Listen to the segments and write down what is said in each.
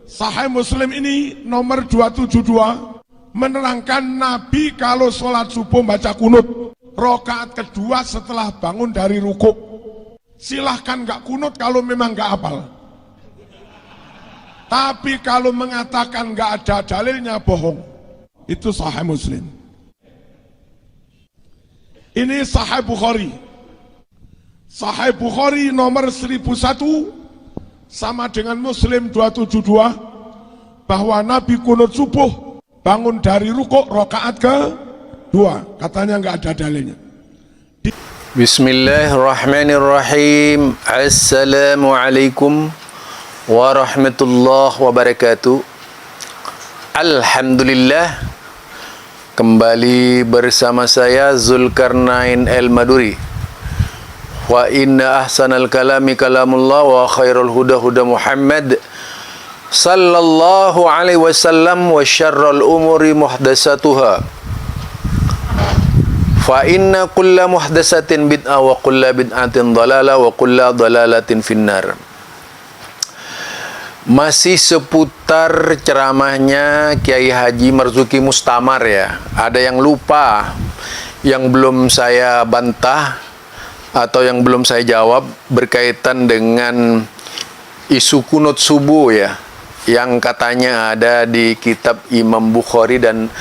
Sahih Muslim ini nomor 272 menerangkan Nabi kalau sholat subuh baca kunut rakaat kedua setelah bangun dari rukuk. Silahkan nggak kunut kalau memang nggak hafal. Tapi kalau mengatakan nggak ada dalilnya bohong. Itu Sahih Muslim. Ini Sahih Bukhari. Sahih Bukhari nomor 1001 sama dengan Muslim 272 bahwa Nabi kunut subuh bangun dari rukuk rakaat kedua. Katanya nggak ada dalilnya. Bismillahirrahmanirrahim. Assalamualaikum warahmatullahi wabarakatuh. Alhamdulillah, kembali bersama saya Zulkarnain El-Maduri. Wa inna ahsanal kalami kalamullah wa khairul huda huda Muhammad sallallahu alaihi wasallam wa syarrul umuri muhdasatuha. Fa inna kulla muhdasatin bid'ah wa kulla bid'atin dalalah wa kulla dalalatin finnar. Masih seputar ceramahnya Kiai Haji Marzuki Mustamar ya. Ada yang lupa, yang belum saya bantah atau yang belum saya jawab berkaitan dengan isu kunut subuh ya, yang katanya ada di kitab Imam Bukhari dan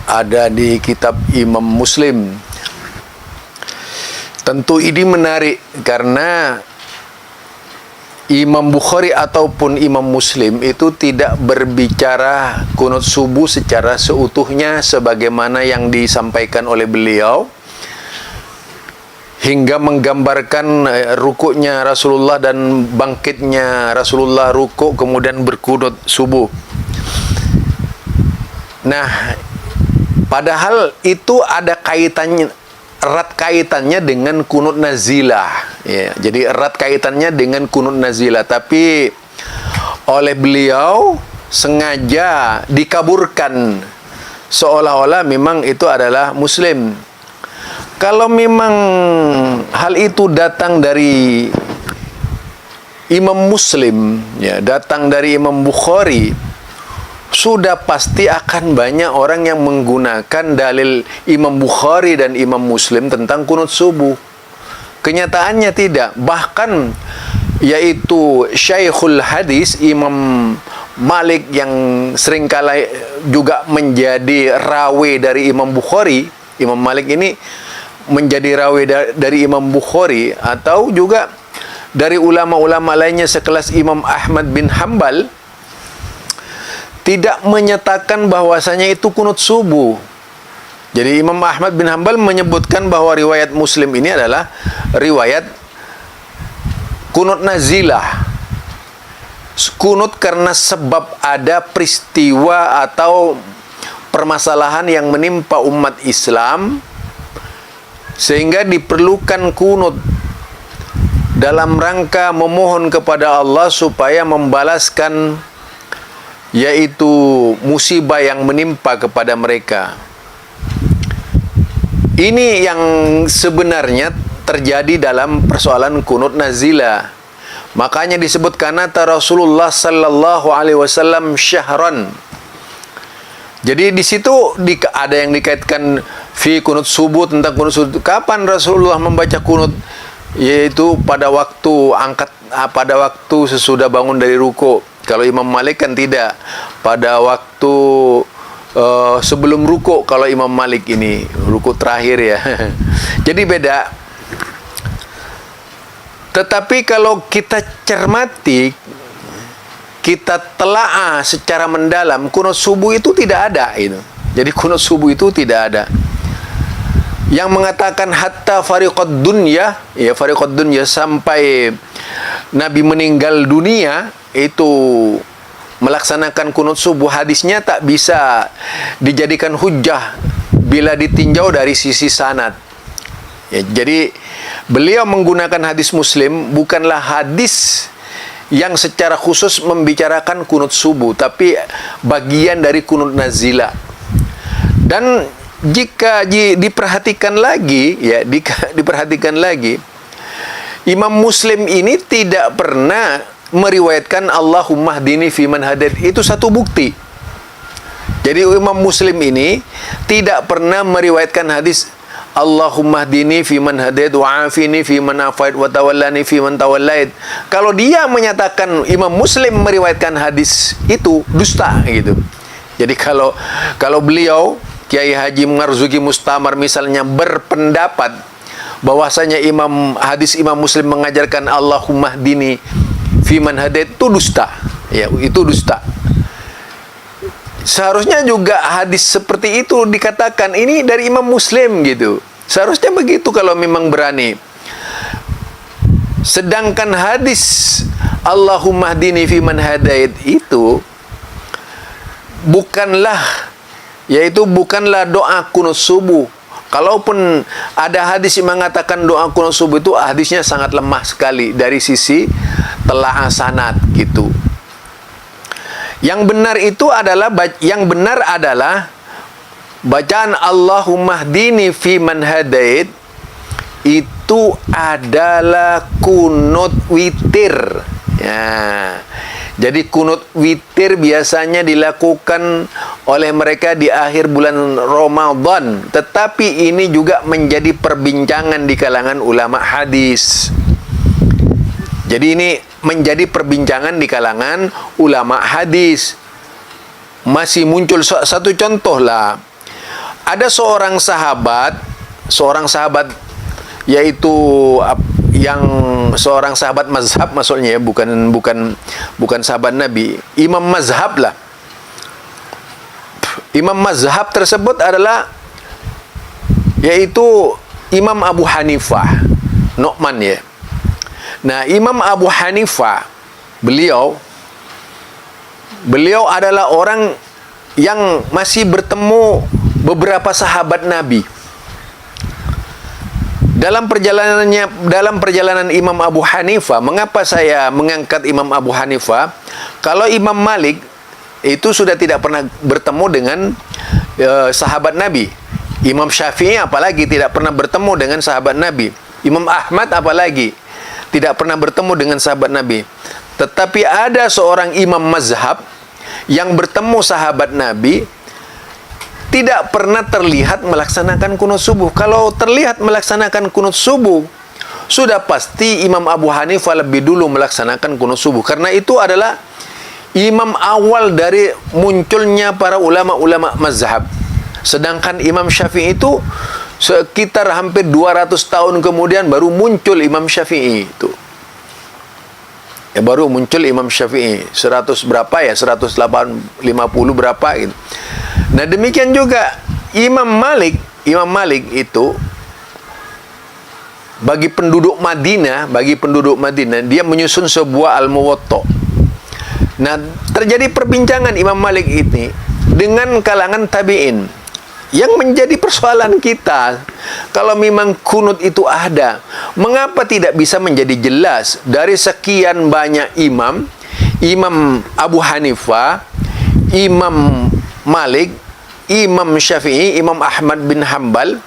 ada di kitab Imam Muslim. Tentu ini menarik karena Imam Bukhari ataupun Imam Muslim itu tidak berbicara kunut subuh secara seutuhnya sebagaimana yang disampaikan oleh beliau, hingga menggambarkan rukuknya Rasulullah dan bangkitnya Rasulullah rukuk kemudian berkunut subuh. Nah, padahal itu ada kaitannya, erat kaitannya dengan kunut nazilah ya. Jadi erat kaitannya dengan kunut nazilah, tapi oleh beliau sengaja dikaburkan seolah-olah memang itu adalah Muslim. Kalau memang hal itu datang dari Imam Muslim ya, datang dari Imam Bukhari, sudah pasti akan banyak orang yang menggunakan dalil Imam Bukhari dan Imam Muslim tentang kunut subuh. Kenyataannya tidak. Bahkan yaitu Syekhul Hadis Imam Malik yang seringkali juga menjadi rawi dari Imam Bukhari. Imam Malik ini menjadi rawi dari Imam Bukhari atau juga dari ulama-ulama lainnya sekelas Imam Ahmad bin Hanbal, tidak menyatakan bahwasanya itu kunut subuh. Jadi Imam Ahmad bin Hanbal menyebutkan bahwa riwayat Muslim ini adalah riwayat kunut nazilah. Kunut karena sebab ada peristiwa atau permasalahan yang menimpa umat Islam sehingga diperlukan kunut dalam rangka memohon kepada Allah supaya membalaskan yaitu musibah yang menimpa kepada mereka. Ini yang sebenarnya terjadi dalam persoalan kunut nazilah. Makanya disebut kanata Rasulullah sallallahu alaihi wasallam syahran. Jadi di situ ada yang dikaitkan fi kunut subuh, tentang kunut subuh. Kapan Rasulullah membaca kunut? Yaitu pada waktu sesudah bangun dari ruku. Kalau Imam Malik kan tidak, pada waktu sebelum ruku. Kalau Imam Malik ini ruku terakhir ya. Jadi beda. Tetapi kalau kita cermati, kita telaah secara mendalam, kunut subuh itu tidak ada itu. Jadi kunut subuh itu tidak ada. Yang mengatakan hatta fariqad dunya, ya fariqad dunya, sampai Nabi meninggal dunia itu melaksanakan kunut subuh, hadisnya tak bisa dijadikan hujjah bila ditinjau dari sisi sanad. Ya, jadi beliau menggunakan hadis Muslim, bukanlah hadis yang secara khusus membicarakan kunut subuh, tapi bagian dari kunut nazilah. Dan jika diperhatikan lagi, ya diperhatikan lagi, Imam Muslim ini tidak pernah meriwayatkan Allahumma hdini fiman hadait. Itu satu bukti. Jadi Imam Muslim ini tidak pernah meriwayatkan hadis Allahumma hdini fiman hadait wa afini fiman afait wa tawallani fiman tawallait. Kalau dia menyatakan Imam Muslim meriwayatkan hadis itu dusta gitu. Jadi kalau beliau Kiai Haji Marzuki Mustamar misalnya berpendapat bahwasanya hadis Imam Muslim mengajarkan Allahumma hdini fiman hadait, itu dusta. Ya, itu dusta. Seharusnya juga hadis seperti itu dikatakan ini dari Imam Muslim gitu. Seharusnya begitu kalau memang berani. Sedangkan hadis Allahumma hdini fiman hadait itu bukanlah doa kunut subuh. Kalaupun ada hadis yang mengatakan doa kunut subuh, itu hadisnya sangat lemah sekali dari sisi telaah sanad gitu. Yang benar adalah bacaan Allahumma hdini fiman hadait itu adalah kunut witir. Ya. Jadi kunut witir biasanya dilakukan oleh mereka di akhir bulan Ramadan, tetapi ini juga menjadi perbincangan di kalangan ulama hadis. Jadi ini menjadi perbincangan di kalangan ulama hadis. Masih muncul satu contoh lah. Ada seorang sahabat yaitu seorang sahabat mazhab, maksudnya ya, bukan sahabat Nabi, imam mazhab lah. Imam mazhab tersebut adalah yaitu Imam Abu Hanifah Nu'man ya. Nah, Imam Abu Hanifah beliau adalah orang yang masih bertemu beberapa sahabat Nabi. Dalam perjalanan Imam Abu Hanifah, mengapa saya mengangkat Imam Abu Hanifah? Kalau Imam Malik itu sudah tidak pernah bertemu dengan sahabat Nabi. Imam Syafi'i apalagi tidak pernah bertemu dengan sahabat Nabi. Imam Ahmad apalagi tidak pernah bertemu dengan sahabat Nabi. Tetapi ada seorang imam mazhab yang bertemu sahabat Nabi, tidak pernah terlihat melaksanakan kunut subuh. Kalau terlihat melaksanakan kunut subuh, sudah pasti Imam Abu Hanifah lebih dulu melaksanakan kunut subuh. Karena itu adalah imam awal dari munculnya para ulama-ulama mazhab. Sedangkan Imam Syafi'i itu sekitar hampir 200 tahun kemudian baru muncul Imam Syafi'i itu. Ya, baru muncul Imam Syafi'i 100 berapa ya, 150 berapa gitu. Nah, demikian juga Imam Malik itu bagi penduduk Madinah dia menyusun sebuah Al-Muwatta. Nah, terjadi perbincangan Imam Malik ini dengan kalangan tabi'in. Yang menjadi persoalan kita, kalau memang kunut itu ada, mengapa tidak bisa menjadi jelas dari sekian banyak imam Abu Hanifah, Imam Malik, Imam Syafi'i, Imam Ahmad bin Hanbal,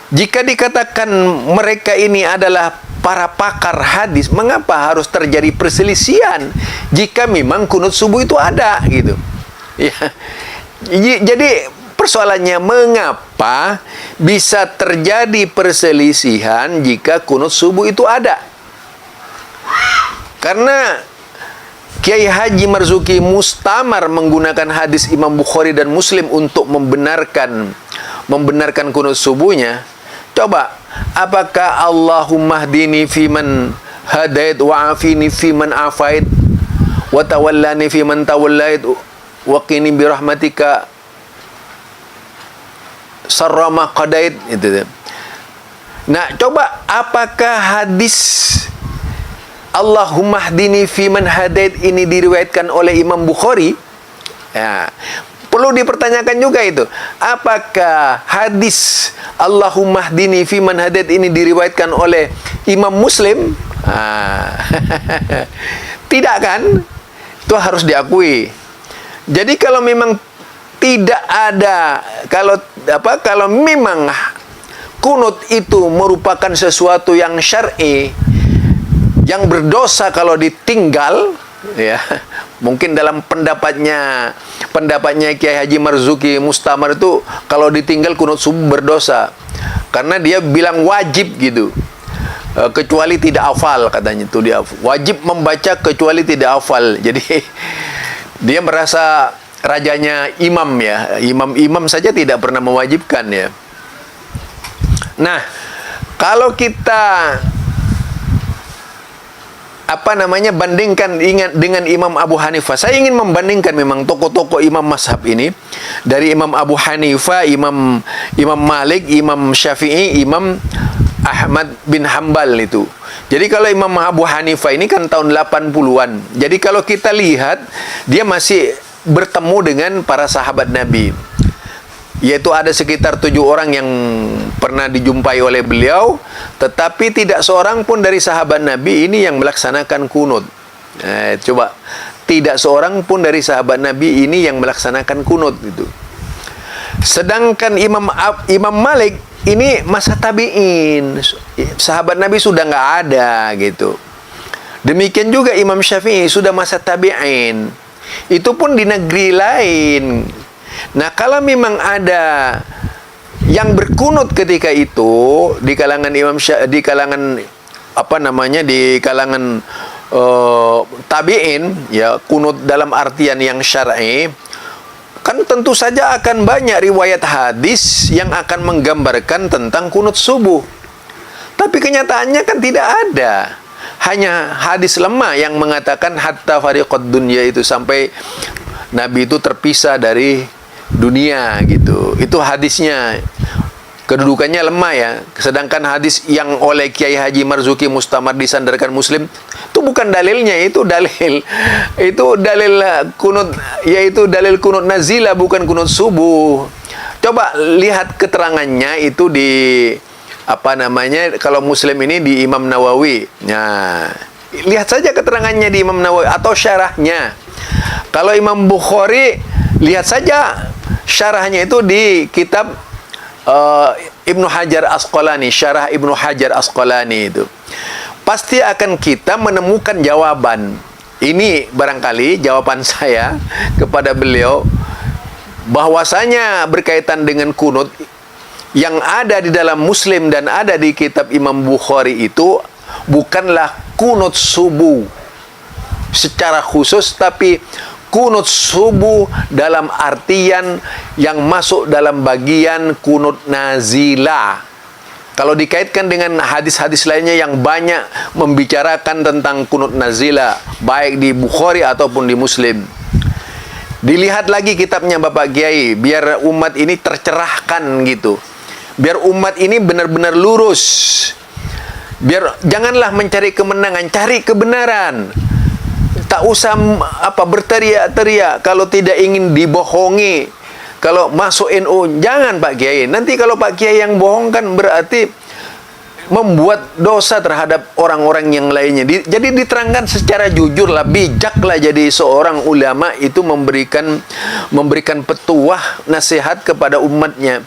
jika dikatakan mereka ini adalah para pakar hadis, mengapa harus terjadi perselisihan jika memang kunut subuh itu ada gitu? Ya. Jadi persoalannya, mengapa bisa terjadi perselisihan jika kunut subuh itu ada? Karena Kiai Haji Marzuki Mustamar menggunakan hadis Imam Bukhari dan Muslim untuk membenarkan kunut subuhnya. Coba, apakah Allahumma hdini fiman hadait wa afini fiman afait wa tawallani fiman tawallait wa qini birahmatika sarrama qadait itu. Nah, coba apakah hadis Allahumma hdini fiman hadait ini diriwayatkan oleh Imam Bukhari? Ya, perlu dipertanyakan juga itu. Apakah hadis Allahumma hdini fiman hadait ini diriwayatkan oleh Imam Muslim? Tidak kan? Itu harus diakui. Jadi kalau memang tidak ada, kalau memang kunut itu merupakan sesuatu yang syar'i, yang berdosa kalau ditinggal, ya, mungkin dalam pendapatnya Kiai Haji Marzuki Mustamar itu, kalau ditinggal kunut subuh berdosa, karena dia bilang wajib gitu. Kecuali tidak hafal, katanya itu dia wajib membaca kecuali tidak hafal. Jadi dia merasa rajanya imam, ya, imam saja tidak pernah mewajibkan, ya. Nah, kalau kita bandingkan dengan Imam Abu Hanifah, saya ingin membandingkan memang tokoh-tokoh imam mazhab ini, dari Imam Abu Hanifah, Imam Malik, Imam Syafi'i, Imam Ahmad bin Hambal itu. Jadi kalau Imam Abu Hanifah ini kan tahun 80-an. Jadi kalau kita lihat, dia masih bertemu dengan para sahabat Nabi. Yaitu ada sekitar 7 orang yang pernah dijumpai oleh beliau, tetapi tidak seorang pun dari sahabat Nabi ini yang melaksanakan kunut. Coba, tidak seorang pun dari sahabat Nabi ini yang melaksanakan kunut itu. Sedangkan Imam Malik ini masa tabi'in, sahabat Nabi sudah nggak ada gitu. Demikian juga Imam Syafi'i sudah masa tabi'in, itu pun di negeri lain. Nah, kalau memang ada yang berkunut ketika itu di kalangan di kalangan tabi'in, ya, kunut dalam artian yang syar'i, kan tentu saja akan banyak riwayat hadis yang akan menggambarkan tentang kunut subuh. Tapi kenyataannya kan tidak ada. Hanya hadis lemah yang mengatakan hatta fariqad dunya, itu sampai Nabi itu terpisah dari dunia gitu. Itu hadisnya. Kedudukannya lemah, ya. Sedangkan hadis yang oleh Kiai Haji Marzuki Mustamar disandarkan Muslim, itu bukan dalilnya, itu dalil kunut, yaitu dalil kunut nazilah, bukan kunut subuh. Coba lihat keterangannya itu di kalau Muslim ini di Imam Nawawi. Nah, lihat saja keterangannya di Imam Nawawi atau syarahnya. Kalau Imam Bukhari, lihat saja syarahnya itu di kitab Ibnu Hajar Asqalani, syarah Ibnu Hajar Asqalani itu. Pasti akan kita menemukan jawaban. Ini barangkali jawaban saya kepada beliau, bahwasanya berkaitan dengan kunut yang ada di dalam Muslim dan ada di kitab Imam Bukhari itu bukanlah kunut subuh secara khusus, tapi kunut subuh dalam artian yang masuk dalam bagian kunut nazilah. Kalau dikaitkan dengan hadis-hadis lainnya yang banyak membicarakan tentang kunut nazilah, baik di Bukhari ataupun di Muslim. Dilihat lagi kitabnya Bapak Kiai, biar umat ini tercerahkan gitu. Biar umat ini benar-benar lurus. Biar janganlah mencari kemenangan, cari kebenaran. Tak usah berteriak-teriak kalau tidak ingin dibohongi. Kalau masuk NU, jangan Pak Kiai. Nanti kalau Pak Kiai yang bohong kan berarti membuat dosa terhadap orang-orang yang lainnya. Jadi diterangkan secara jujur lah, bijaklah jadi seorang ulama itu memberikan petuah, nasihat kepada umatnya.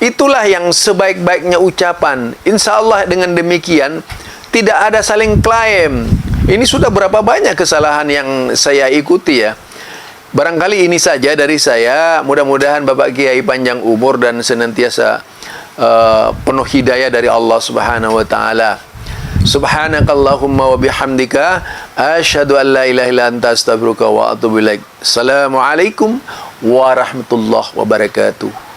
Itulah yang sebaik-baiknya ucapan. Insya Allah dengan demikian tidak ada saling klaim. Ini sudah berapa banyak kesalahan yang saya ikuti, ya. Barangkali ini saja dari saya. Mudah-mudahan Bapak Kiai panjang umur dan senantiasa penuh hidayah dari Allah Subhanahu wa taala. Subhanakallahumma wa bihamdika asyhadu an la ilaha illa anta astaghfiruka wa atubu ilaik. Assalamualaikum warahmatullahi wabarakatuh.